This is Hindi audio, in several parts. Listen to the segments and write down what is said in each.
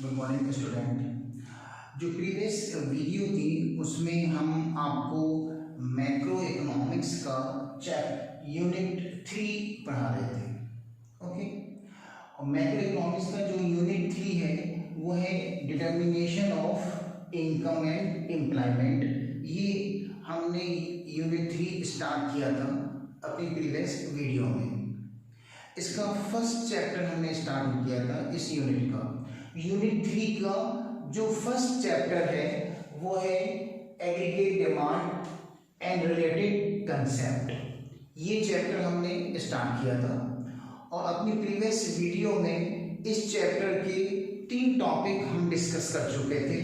Good morning student. जो प्रीवियस वीडियो थी उसमें हम आपको मैक्रो इकोनॉमिक्स का यूनिट 3 पढ़ा रहे थे। ओके, और मैक्रो इकोनॉमिक्स का जो यूनिट 3 है वो है determination of income and employment. ये हमने यूनिट 3 स्टार्ट किया था अपनी प्रीवियस वीडियो में। इसका फर्स्ट चैप्टर हमने स्टार्ट किया था इस यूनिट का। यूनिट 3 का जो फर्स्ट चैप्टर है वो है aggregate demand and related concept. ये चैप्टर हमने स्टार्ट किया था और अपनी प्रीवियस वीडियो में इस चैप्टर के 3 टॉपिक हम डिस्कस कर चुके थे।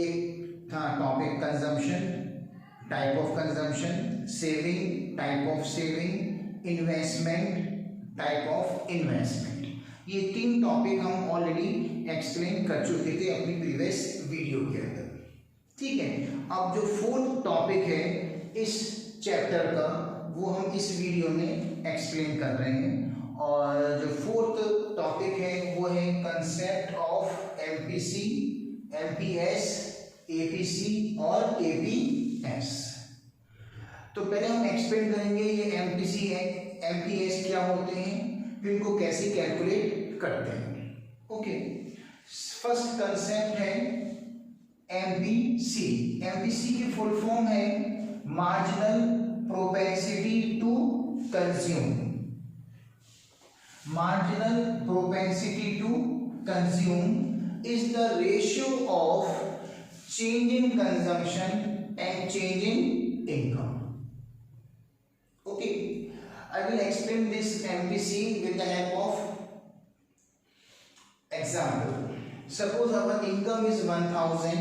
एक था topic consumption, type of consumption, saving, type of saving, investment, type of investment. ये 3 टॉपिक हम ऑलरेडी एक्सप्लेन कर चुके थे अपनी प्रीवियस वीडियो के अंदर। ठीक है, अब जो 4th टॉपिक है इस चैप्टर का वो हम इस वीडियो में एक्सप्लेन कर रहे हैं। और जो 4th टॉपिक है वो है concept of MPC, MPS, APC और एपीएस। तो पहले हम एक्सप्लेन करेंगे ये एमपीसी है, एमपीएस क्या होते हैं, फिर इनको कैसे कैलकुलेट करते हैं। ओके, फर्स्ट कंसेप्ट है एमपीसी। एमपीसी की फुल फॉर्म है marginal propensity to consume. Marginal propensity to consume is the ratio of change in consumption and change in income. Okay, I will explain this MPC with the help of example. Suppose our income is 1000,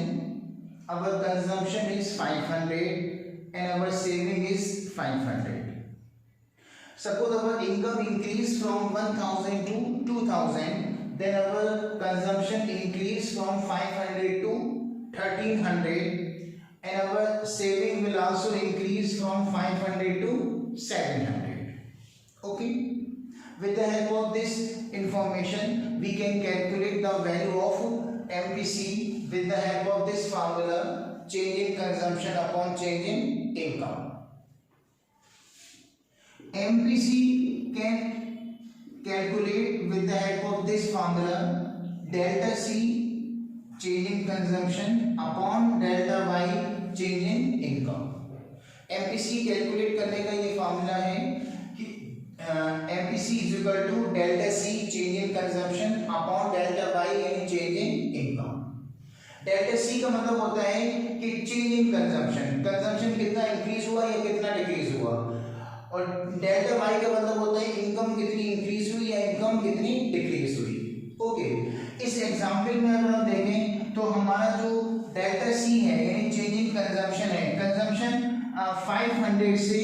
our consumption is 500 and our saving is 500. Suppose our income increase from 1000 to 2000, then our consumption increase from 500 to 1300 and our saving will also increase from 500 to 700. Okay, with the help of this information we can calculate the value of MPC with the help of this formula, change in consumption upon change in income. MPC can calculate with the help of this formula, delta C change in consumption upon delta y change in income. MPC calculate करने का ये फॉर्मूला है कि MPC is equal to delta C change in consumption upon delta y यानी change in income. Delta C का मतलब होता है कि चेंज इन कंजम्पशन, कंजम्पशन कितना इंक्रीज हुआ या कितना डिक्रीज हुआ, और डेल्टा y का मतलब होता है इनकम कितनी इंक्रीज हुई या इनकम कितनी डिक्रीज हुई। ओके, इस एग्जांपल में अगर हम देखें तो हमारा जो डेल्टा सी है यानी चेंज इन कंजम्पशन है, कंजम्पशन 500 से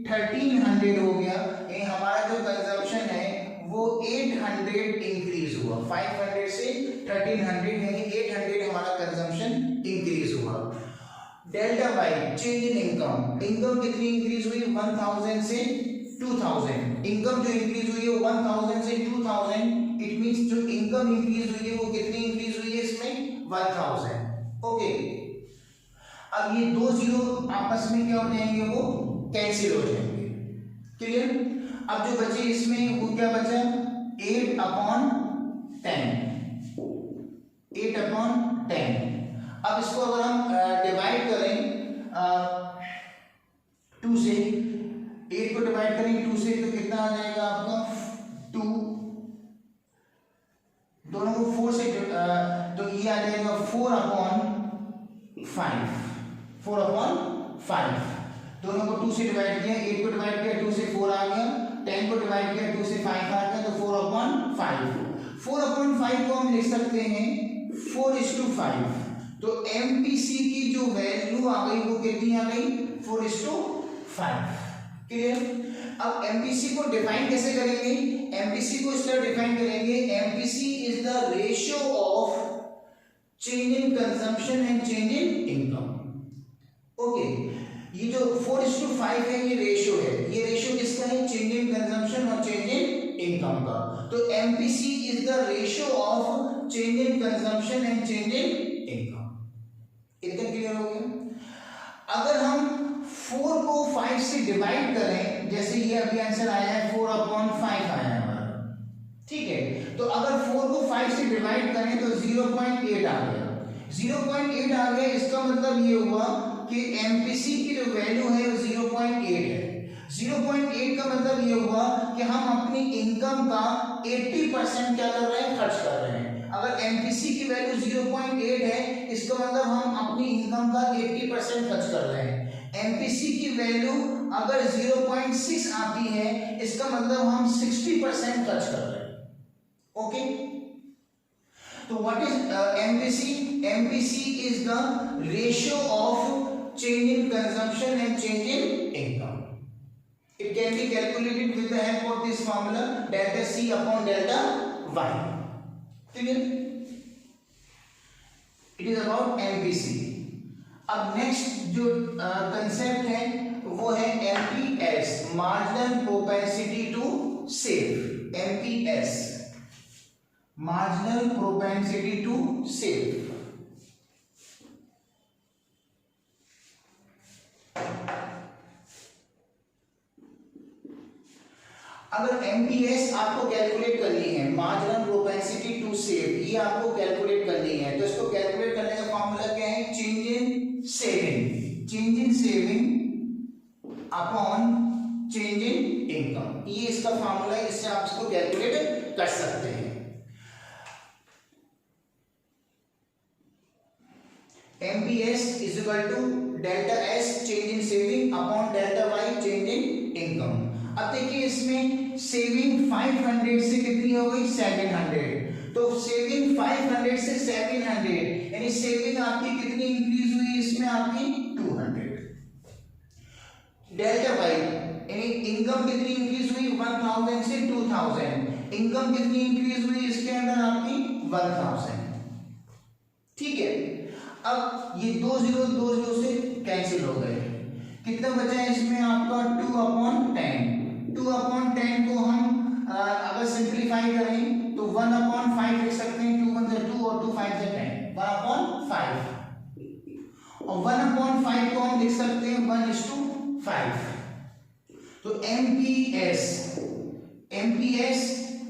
1300 हो गया, यानी हमारा जो कंजम्पशन है वो 800 इंक्रीज हुआ। 500 से 1300 यानी 800 हमारा कंजम्पशन इंक्रीज हुआ। Delta Y change in income, income कितनी इंक्रीज हुई 1000 से 2000। इनकम जो इंक्रीज हुई है 1000 से 2000, इट मींस जो इनकम इंक्रीज हुई है वो कितनी इंक्रीज हुई है इसमें 1000। ओके, अब ये 2 जीरो आपस में क्या हो जाएंगे, वो कैंसिल हो जाएंगे। क्लियर? अब जो बचे इसमें वो क्या बचा 8/10, 8/10। अब इसको अगर हम डिवाइड करें 2 से, 8 को डिवाइड करेंगे 2 से तो कितना आ जाएगा आपका 2, दोनों को 4 से तो ये आ जाएगा 4/5, 4/5। दोनों को 2 से डिवाइड किया, 8 को डिवाइड किया 2 से 4 आ गया, 10 को डिवाइड किया 2 से 5 आ गया, तो 4/5। 4/5 को हम लिख सकते हैं 4:5। तो MPC की जो वैल्यू आ गई वो कितनी आ गई 4:5। क्लियर? अब MPC को डिफाइन कैसे करेंगे, MPC को इस तरह डिफाइन करेंगे, MPC is the ratio of change in consumption and change in income. Okay, ये जो 4:5 है ये रेशियो है, ये रेशियो किसका है, चेंज इन कंजम्पशन और चेंज इन इनकम का। तो MPC is the ratio of change in consumption and change in income. इतना क्लियर हो गया। अगर हम 4 को 5 से डिवाइड करें, जैसे ये अभी आंसर आया है 4/5 आया है हमारा, ठीक है। तो अगर 4 को 5 से डिवाइड करें तो 0.8 आ गया। 0.8 आ गया, इसका मतलब ये हुआ कि एमपीसी की जो वैल्यू है वो 0.8 है। 0.8 का मतलब ये हुआ कि हम अपनी इनकम का 80% क्या कर रहे हैं, खर्च कर रहे हैं। अगर एमपीसी की वैल्यू 0.8 है, इसका मतलब हम अपनी इनकम का 80% खर्च कर रहे हैं। एमपीसी की वैल्यू अगर 0.6 आती है, इसका मतलब हम 60% खर्च कर रहे हैं। ओके, तो what is MPC? MPC is the ratio of change in consumption and change in income. It can be calculated with the help of this formula delta C upon delta Y. Clear? It is about MPC. अब नेक्स्ट जो कंसेप्ट है वो है MPS, marginal propensity to save. MPS, marginal propensity to save. अगर एमपीएस आपको कैलकुलेट करनी है, मार्जिनल प्रोपेंसिटी टू सेव, ये आपको कैलकुलेट करनी है, तो इसको कैलकुलेट करने का फॉर्मूला क्या है? Change in saving, change in saving upon change in income, ये इसका फॉर्मूला है। इससे आप इसको कैलकुलेट कर सकते हैं। MPS is equal to delta S change in saving upon delta Y change in income. अब देखिए इसमें सेविंग 500 से कितनी हो गई? 700। तो सेविंग 500 से 700 यानी सेविंग आपकी कितनी इंक्रीज हुई? इसमें आपकी 200। डेल्टा वाई यानी इनकम कितनी इंक्रीज हुई? 1000 से 2000। इनकम कितनी इंक्रीज हुई इसके अंदर? आपकी 1000। ठीक है। अब ये 2 0 से कैंसिल हो गए। कितना बचा है इसमें आपका? 2/10। 2/10 को हम अगर सिंप्लीफाई करें तो 1/5 लिख सकते हैं। 2 1 2 और 2 5 10, 1/5। और 1/5 को हम लिख सकते हैं 1:5। तो MPS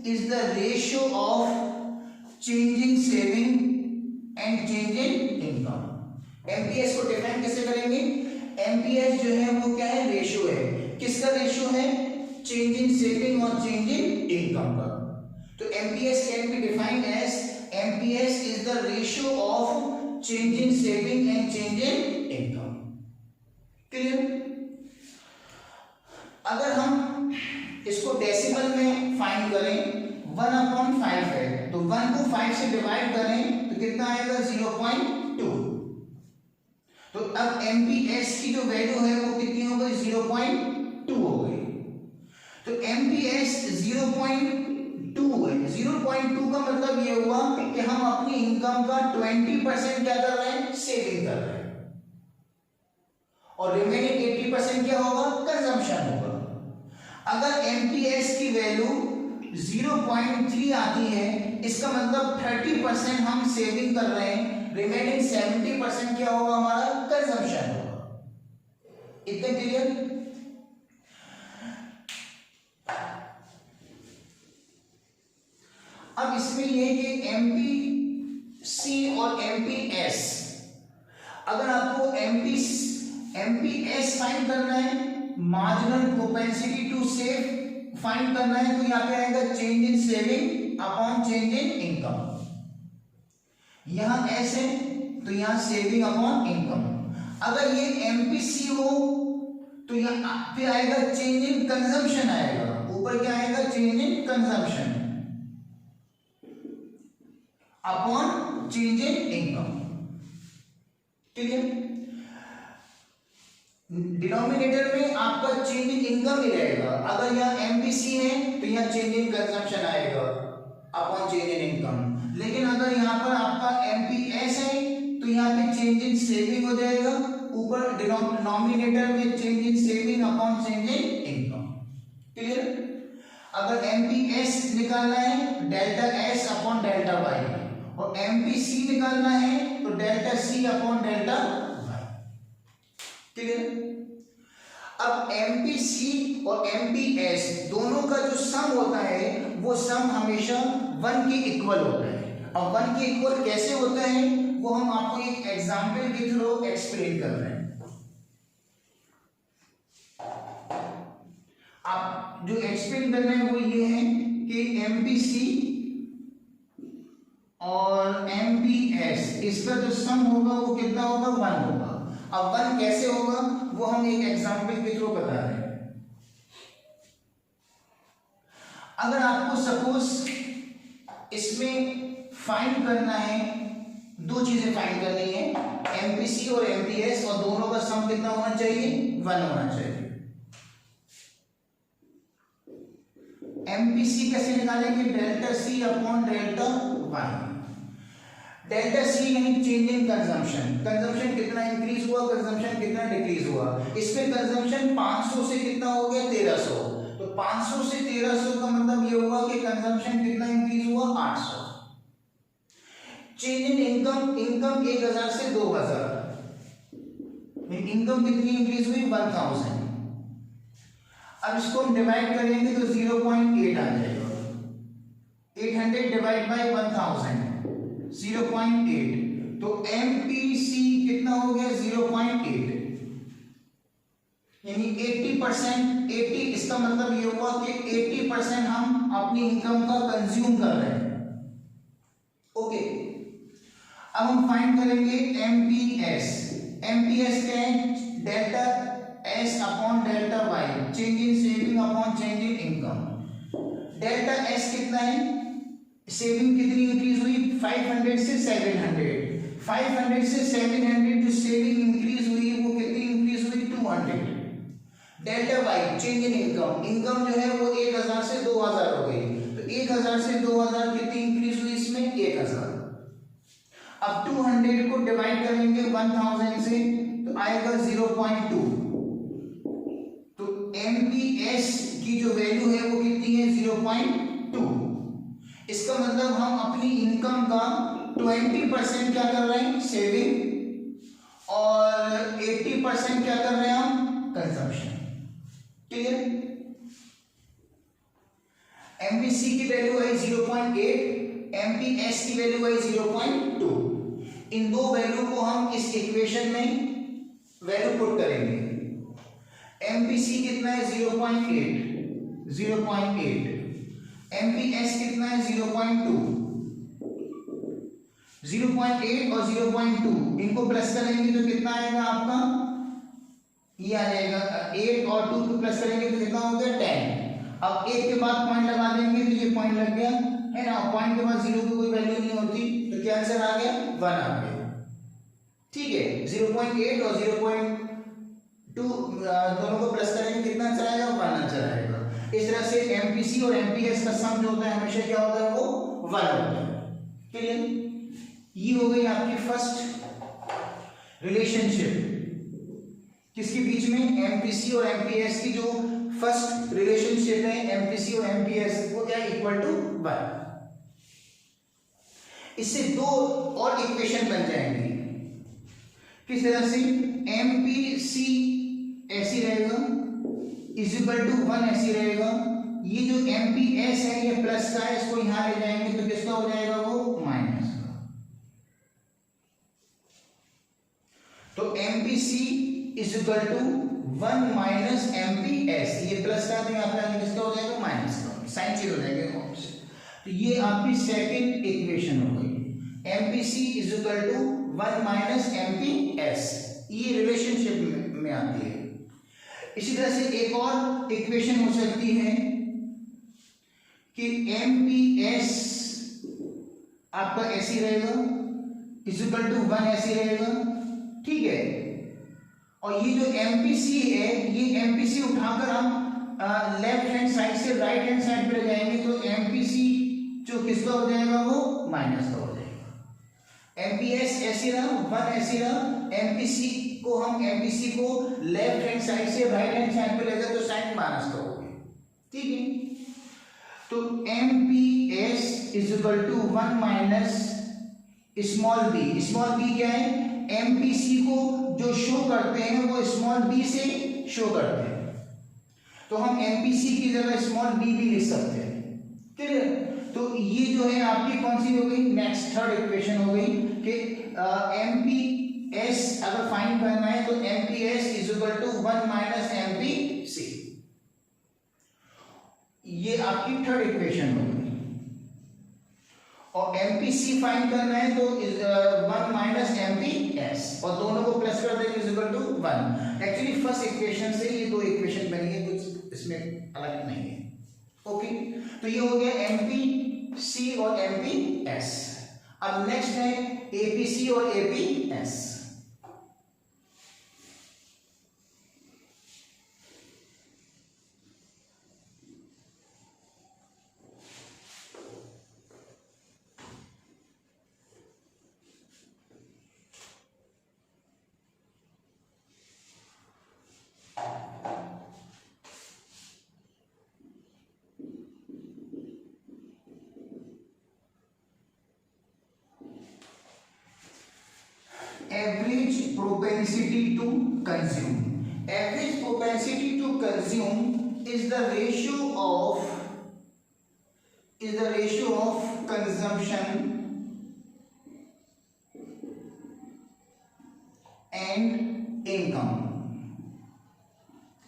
is the ratio of change in saving and change in income। MPS को डिफाइन कैसे करेंगे? MPS जो है वो क्या है? रेशियो है। किसका रेशियो है? चेंज इन सेविंग और चेंज इन इनकम का। तो MPS can be defined as MPS is the ratio of change in saving and change in income. Clear? अगर हम इसको डेसिमल में फाइंड करें, 1/5 है, तो 1 को 5 से डिवाइड करें तो कितना आएगा? 0.2। तो अब MPS की जो वैल्यू है वो कितनी हो गई? 0.2 हो गई। तो MPS 0.2 है। 0.2 का मतलब ये हुआ कि हम अपनी इनकम का 20% क्या कर रहे हैं? सेविंग कर रहे हैं, और रिमेनिंग 80% क्या होगा? कंजम्पशन होगा। अगर MPS की वैल्यू 0.3 आती है, इसका मतलब 30% हम सेविंग कर रहे हैं, रिमेनिंग 70% क्या होगा? हमारा कंजम्पशन होगा। इतना क्लियर? अब इसमें यह कि MPC और MPS, अगर आपको MPS फाइंड करना है, marginal propensity to save find करना है, तो यहां पे आएगा change in saving upon change in income. यहां S है तो यहां सेविंग अपॉन इनकम। अगर ये MPC हो तो यहां फिर आएगा चेंज इन कंजम्पशन आएगा। ऊपर क्या आएगा? Change in consumption upon change in income. ठीक है? डिनोमिनेटर में आपका चेंज इन इनकम ही रहेगा। अगर यहाँ MPC है तो यहाँ चेंज इन कंजम्पशन आएगा अपॉन चेंज इन इनकम। लेकिन अगर यहाँ पर आपका MPS है तो यहाँ पे चेंज इन सेविंग हो जाएगा, ऊपर डिनोमिनेटर में change in saving upon change in income. Clear? अगर एमपीएस निकालना है delta S upon delta Y, और एमपीसी निकालना है तो delta C upon delta Y. Clear? अब एमपीसी और एमपीएस दोनों का जो सम होता है वो सम हमेशा 1 के इक्वल होता है। अब 1 के इक्वल कैसे होता है वो हम आपको एक एग्जांपल के थ्रू एक्सप्लेन कर रहे हैं। आप जो एक्सप्लेन कर रहे हैं वो ये है कि एमपीसी और एमपीएस इसका जो सम होगा वो कितना होगा, 1 होगा। अब 1 कैसे होगा वो हम एक एग्जांपल के थ्रू बता रहे हैं। अगर आपको सपोज इसमें फाइंड करना है, दो चीजें फाइंड करनी है, एमपीसी और एमपीएस, और दोनों का सम कितना होना चाहिए, 1 होना चाहिए। एमपीसी कैसे निकालेंगे, delta C upon delta Y. Delta C यानी चेंज इन कंजम्पशन, कंजम्पशन कितना इंक्रीज हुआ, कंजम्पशन कितना डिक्रीज हुआ। इसमें कंजम्पशन 500 से कितना हो गया, 1300। तो 500 से 1300 का मतलब ये हुआ कि कंजम्पशन कितना इंक्रीज हुआ, 800। चेंज इन इनकम, इनकम 1000 से 2000, इनकम कितनी इंक्रीज हुई, 1000। अब इसको हम डिवाइड करेंगे तो 0.8 आ जाएगा। 800 डिवाइड बाय 1000, 0.8। तो एमपीसी कितना हो गया, 0.8, यानी 80%। 80 इसका मतलब ये हुआ कि 80% हम अपनी इनकम का कंज्यूम कर रहे हैं। ओके, अब हम फाइंड करेंगे एमपीएस। एमपीएस क्या है, delta S upon delta Y, change in saving upon change in income. Delta S कितना है, सेविंग कितनी इंक्रीज हुई, 500 से 700। 500 से 700 जो सेविंग इंक्रीज हुई वो कितनी इंक्रीज हुई, 200। Delta Y change in income, income जो है वो 1000 से 2000 हो गई। तो 1000 से 2000 कितनी इंक्रीज हुई, इसमें 1000। अब 200 को डिवाइड करेंगे 1000 से तो आएगा 0.2। तो एमपीएस की जो वैल्यू है वो कितनी है, 0.2। इसका मतलब हम अपनी इनकम का 20% क्या कर रहे हैं, सेविंग, और 80% क्या कर रहे हैं हम, कंजम्पशन। क्लियर? एमपीसी की वैल्यू आई 0.8, एमपीएस की वैल्यू आई 0.2। इन दो वैल्यू को हम इस इक्वेशन में वैल्यू पुट करेंगे। एमपीसी कितना है, 0.8, 0.8। एमपीएस कितना है, 0.2। 0.8 और 0.2 इनको प्लस करेंगे तो कितना आएगा आपका, ये आ जाएगा 8 और 2 को प्लस करेंगे तो कितना हो गया, 10। अब 1 के बाद पॉइंट लगा देंगे तो ये पॉइंट लग गया है ना, पॉइंट के बाद 0 की कोई वैल्यू नहीं होती, तो क्या आंसर आ गया, 1 आ गया। ठीक है, 0.8 और 0.2 दोनों को प्लस करेंगे कितना आंसर आएगा, 1 आंसर आएगा। इस तरह से एमपीसी और एमपीएस का सम जो होता है हमेशा क्या होता है, वो 1 होता है। क्लियर? ये हो गई आपकी फर्स्ट रिलेशनशिप, किसके बीच में, एमपीसी और एमपीएस की जो फर्स्ट रिलेशनशिप है एमपीसी और एमपीएस वो क्या है, इक्वल टू 1। इससे दो और इक्वेशन बन जाएंगी। किस तरह से, एमपीसी ऐसी रहेगा इज इक्वल टू 1 ऐसी रहेगा। ये जो एमपीएस है ये प्लस का है, इसको यहां ले जाएंगे तो किसका हो जाएगा, वो माइनस का। तो MPC is equal to 1 minus MPS, ये प्लस का तो यहां पर किसका हो जाएगा, माइनस का, साइन चेंज हो जाएगा। तो ये आपकी सेकंड इक्वेशन हो गई, MPC is equal to 1 minus MPS, ये रिलेशनशिप में आती है। इसी तरह से एक और इक्वेशन हो सकती है कि एमपीएस आपका ऐसी रहेगा इज इक्वल टू 1 ऐसी रहेगा, ठीक है। और ये जो एमपीसी है, ये एमपीसी उठाकर हम लेफ्ट हैंड साइड से राइट हैंड साइड पे जाएंगे तो एमपीसी जो किसका हो जाएगा, वो माइनस का हो जाएगा। एमपीएस ऐसी रहा, 1 ऐसी रहा, एमपीसी को हम एमपीसी को लेफ्ट हैंड साइड से राइट हैंड साइड पे ले जाए तो साइन माइनस का हो गया, ठीक है। तो M P S is equal to 1 minus small B. Small B क्या है? एमपीसी को जो शो करते हैं वो स्मॉल बी से शो करते हैं, तो हम एमपीसी की जगह स्मॉल बी भी लिख सकते हैं। क्लियर? तो ये जो है आपकी कौन सी हो गई? नेक्स्ट थर्ड इक्वेशन हो गई कि एमपीएस अगर फाइंड करना है तो MPS is equal to 1 minus MPC. ये आपकी थर्ड इक्वेशन हो गई। और एमपीसी फाइंड करना है तो 1 माइनस एमपीएस, और दोनों को प्लस कर देंगे is equal to 1। Actually first equation से ये दो इक्वेशन बनी है, कुछ इसमें अलग नहीं है। ओके, तो ये हो गया एमपीसी और एमपीएस। अब नेक्स्ट है एपीसी और APS. Average propensity to consume. Average propensity to consume is the ratio of consumption and income.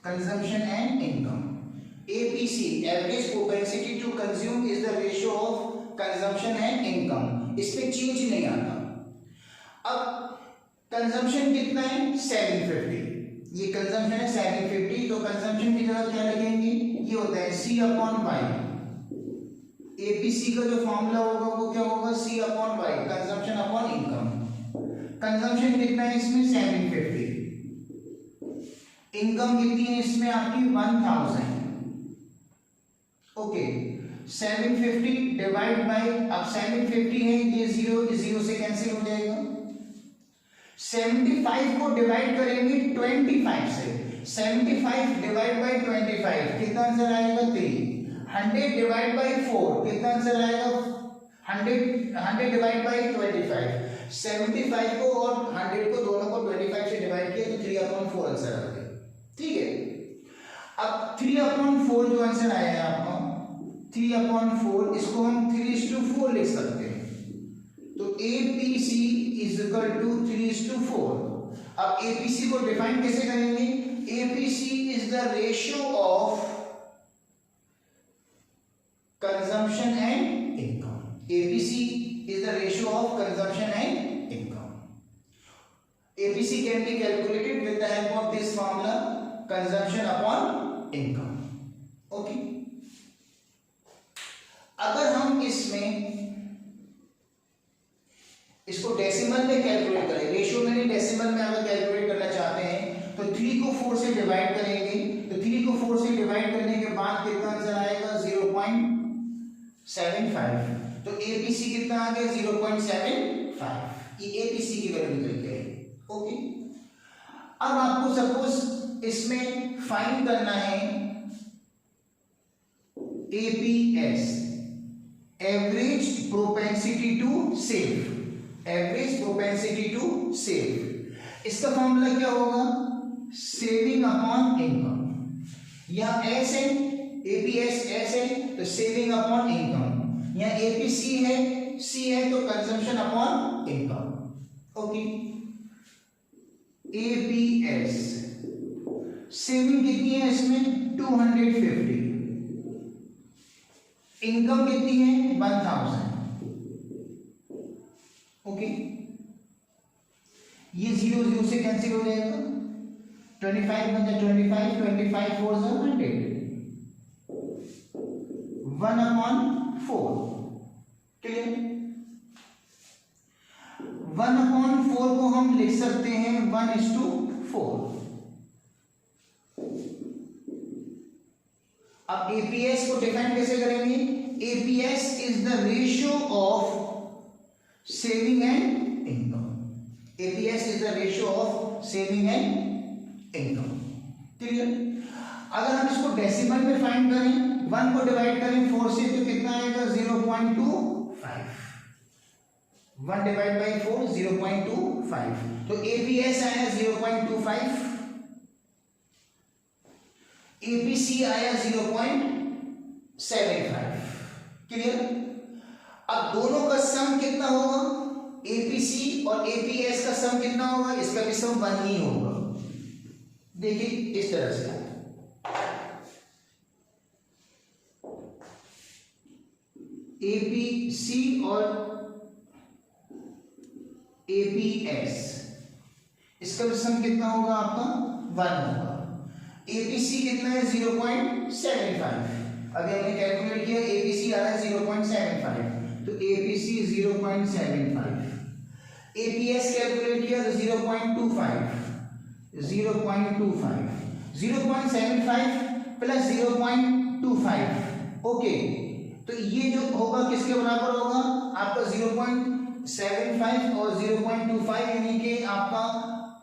Consumption and income. APC, average propensity to consume, is the ratio of consumption and income. इसमें चेंज नहीं आता। अब कंजम्पशन कितना है? 750। ये कंजम्पशन है 750, तो कंजम्पशन की जगह क्या लिखेंगे? ये होता है C अपॉन वाई। एपीसी का जो फॉर्मूला होगा वो क्या होगा? C upon Y, consumption upon income. Consumption कितना है इसमें? 750। इनकम कितनी है इसमें आपकी? 1000। ओके, 750 डिवाइड बाय, अब 750 है, ये 0 से कैंसिल हो जाएगा। 75 को डिवाइड करेंगे 25 से, 75 डिवाइड बाय 25 कितना आंसर आएगा? 3। 100 डिवाइड बाय 4 कितना आंसर आएगा? 100 डिवाइड बाय 25। 75 को और 100 को दोनों को 25 से डिवाइड किया तो 3/4 आंसर आ गया। ठीक है, अब 3/4 जो आंसर आया है आपका 3/4, इसको हम 3:4 लिख सकते हैं। तो APC इज इक्वल टू 3:4। अब APC को डिफाइन कैसे करेंगे? APC is the ratio of consumption and income. APC is the ratio of consumption and income. APC can be calculated with the help of this formula, consumption upon income. Okay, अगर हम इसको डेसिमल में कैलकुलेट करें, रेशियो में नहीं डेसिमल में अगर कैलकुलेट करना चाहते हैं तो 3 को 4 से डिवाइड करेंगे, तो 3 को 4 से डिवाइड करने के बाद कितना आंसर आएगा? 0.75। तो एपीसी कितना आ गया? 0.75। ये एपीसी की वैल्यू निकल गई। ओके, अब आपको सपोज इसमें फाइंड करना है APS, average propensity to save. Average propensity to save, इसका फॉर्मूला क्या होगा? Saving upon income. यहाँ एस है, एपीएस एस है तो सेविंग अपॉन इनकम। यहाँ एपीसी है, सी है तो consumption upon income. Okay, APS saving कितनी है इसमें? 250। इनकम कितनी है? 1000। ओके, ये 0 से कैंसिल हो जाएगा। 25 बन जाए 25 4 100, 1/4। क्लियर? 1/4 को हम लिख सकते हैं 1:4। अब एपीएस को डिफाइन कैसे करेंगे? APS is the ratio of saving and income. APS is the ratio of saving and income. Clear? अगर हम इसको डेसिमल में फाइंड करें 1 को डिवाइड करें 4 से तो कितना आएगा 0.25, 1 डिवाइड बाई 4 0.25, तो एपीएस आया 0.25, एपीसी आया 0.75। क्लियर? अब दोनों का सम कितना होगा, एपीसी और एपीएस का सम कितना होगा, इसका भी सम 1 ही होगा। देखिए इस तरह से एपीसी और एपीएस, इसका भी सम कितना होगा आपका 1 होगा। एपीसी कितना है 0.75, अभी हमने कैलकुलेट किया, एपीसी आ रहा है 0.75, तो एपीसी 0.75, एपीएस कैलकुलेट किया तो 0.25, 0.75 प्लस 0.25, ओके, तो ये जो होगा किसके बराबर होगा आपका 0.75 और 0.25, यानी कि आपका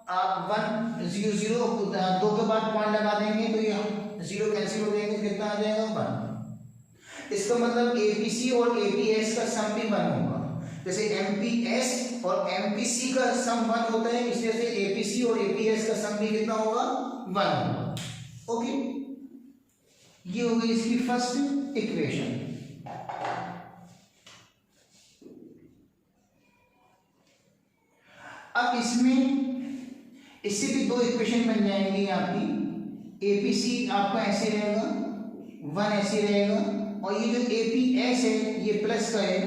आप 1 0 0 2 के बाद पॉइंट लगा देंगे तो ये 0 कैंसिल हो जाएंगे, कितना आ जाएगा 1। इसका मतलब एपीसी और एपीएस का सम भी 1 होगा। जैसे एमपीएस और एमपीसी का सम 1 होता है, इसलिए से एपीसी और एपीएस का सम भी कितना होगा 1 होगा। ओके, ये हो गई इसकी फर्स्ट इक्वेशन। अब इसमें इससे भी 2 इक्वेशन बन जाएंगी आपकी, एपीसी आपका ऐसे रहेगा 1 ऐसे रहेगा, और ये जो एपीएस है ये प्लस का है,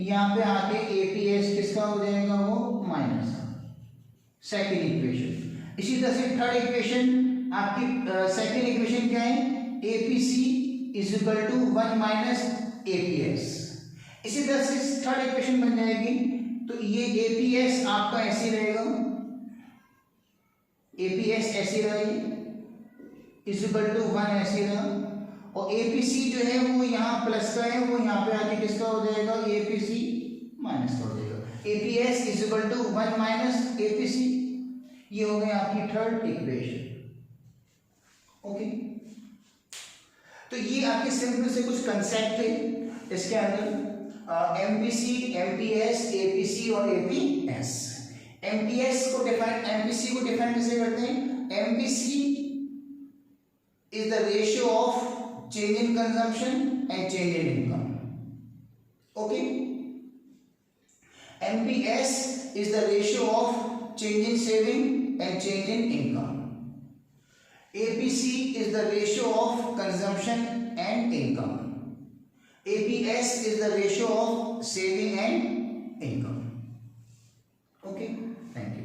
यहाँ पे आके एपीएस किसका हो जाएगा वो माइनस का, सेकेंड इक्वेशन। इसी तरह से थर्ड इक्वेशन आपकी, सेकेंड इक्वेशन क्या है, APC is equal to 1 minus APS. इसी तरह से थर्ड इक्वेशन बन जाएगी, तो ये एपीएस आपका ऐसे रहेगा, एपीएस ऐसे रहेगी इज इक्वल टू 1 ऐसे रहा, और एपीसी जो है वो यहाँ प्लस का है, वो यहाँ पे आके किसका हो जाएगा एपीसी माइनस का हो जाएगा, APS is equal to 1 minus APC. ये हो गई आपकी थर्ड इक्वेशन। ओके, तो ये आपके सिंपल से कुछ कंसेप्ट थे इसके अंदर, एमपीसी, एमपीएस, एपीसी और एपीएस। एमपीएस को डिफाइन, एमपीसी को डिफाइन कैसे करते हैं, MPC is the ratio of change in consumption and change in income. Okay, MPS is the ratio of change in saving and change in income. APC is the ratio of consumption and income. APS is the ratio of saving and income. Okay, thank you.